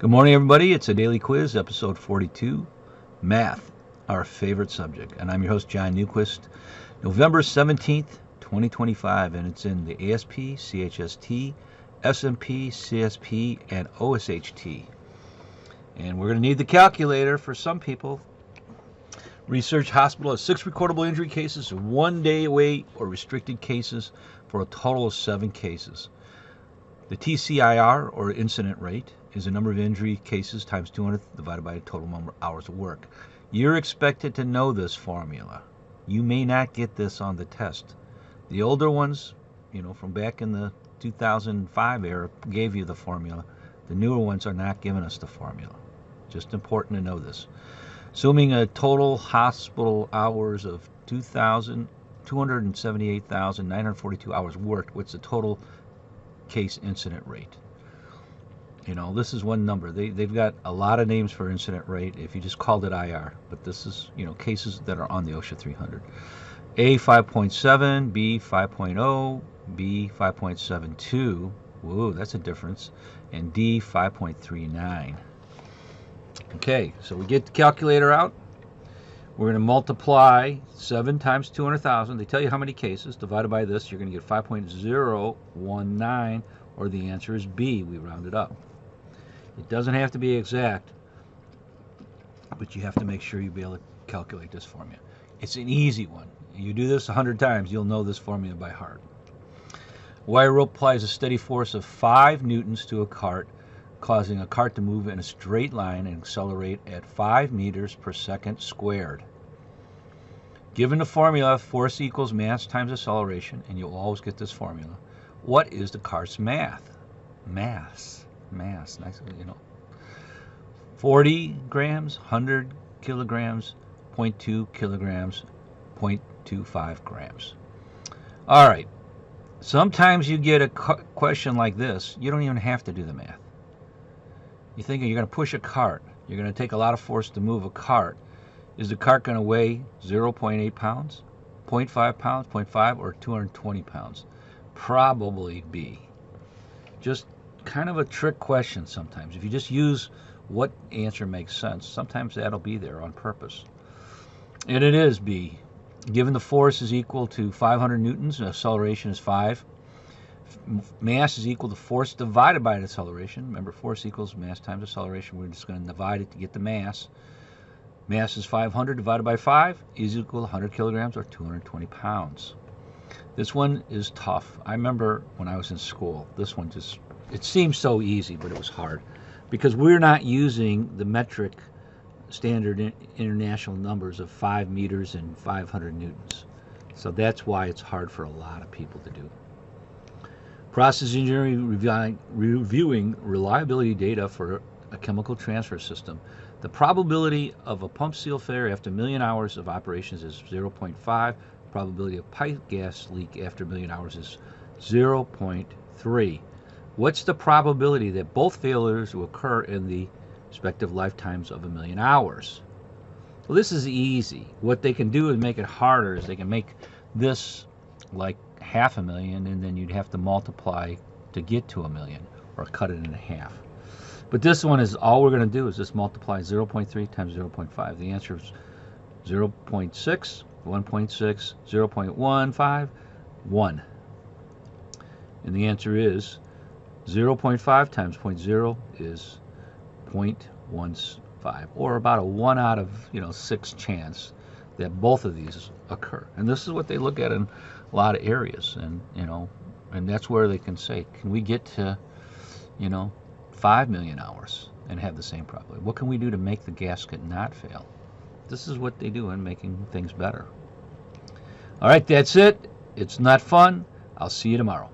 Good morning, everybody. It's a daily quiz, episode 42, math, our favorite subject. And I'm your host, John Newquist. November 17th, 2025, and it's in the ASP, CHST, SMP, CSP, and OHST. And we're going to need the calculator for some people. Research hospital has 6 recordable injury cases, 1 day away or restricted cases for a total of 7 cases. The TCIR, or incident rate, is the number of injury cases times 200 divided by the total number of hours of work. You're expected to know this formula. You may not get this on the test. The older ones, from back in the 2005 era, gave you the formula. The newer ones are not giving us the formula. Just important to know this. Assuming a total hospital hours of 278,942 hours worked, what's the total case incident rate? This is one number. They've got a lot of names for incident rate if you just called it IR, but this is cases that are on the OSHA 300. A 5.7, B 5.0, B 5.72. Whoa, that's a difference. And D 5.39. Okay, so we get the calculator out. We're going to multiply 7 times 200,000. They tell you how many cases. Divided by this, you're going to get 5.019, or the answer is B. We round it up. It doesn't have to be exact, but you have to make sure you be able to calculate this formula. It's an easy one. You do this 100 times, you'll know this formula by heart. Wire rope applies a steady force of 5 newtons to a cart, causing a cart to move in a straight line and accelerate at 5 meters per second squared. Given the formula, force equals mass times acceleration, and you'll always get this formula. What is the cart's mass? Nice, 40 grams, 100 kilograms, 0.2 kilograms, 0.25 grams. All right. Sometimes you get a question like this. You don't even have to do the math. You're thinking you're going to push a cart. You're going to take a lot of force to move a cart. Is the cart going to weigh 0.8 pounds, 0.5 pounds, 0.5, or 220 pounds? Probably B. Just kind of a trick question sometimes. If you just use what answer makes sense, sometimes that'll be there on purpose. And it is B. Given the force is equal to 500 newtons, and acceleration is 5. Mass is equal to force divided by the acceleration. Remember, force equals mass times acceleration. We're just going to divide it to get the mass. Mass is 500 divided by 5 is equal to 100 kilograms, or 220 pounds. This one is tough. I remember when I was in school, this one it seemed so easy, but it was hard because we're not using the metric standard international numbers of 5 meters and 500 newtons. So that's why it's hard for a lot of people to do. Process engineering reviewing reliability data for a chemical transfer system. The probability of a pump seal failure after 1 million hours of operations is 0.5. Probability of pipe gas leak after 1 million hours is 0.3. What's the probability that both failures will occur in the respective lifetimes of 1 million hours? Well, this is easy. What they can do is make it harder. Is they can make this like 500,000, and then you'd have to multiply to get to 1 million, or cut it in half. But this one is all we're going to do is just multiply 0.3 times 0.5. The answer is 0.6, 1.6, 0.15, 1. And the answer is 0.5 times 0.0 is 0.15, or about a 1 out of 6 chance that both of these occur. And this is what they look at in a lot of areas, and and that's where they can say, can we get to 5 million hours and have the same probability? What can we do to make the gasket not fail? This is what they do in making things better. All right, that's it. It's not fun. I'll see you tomorrow.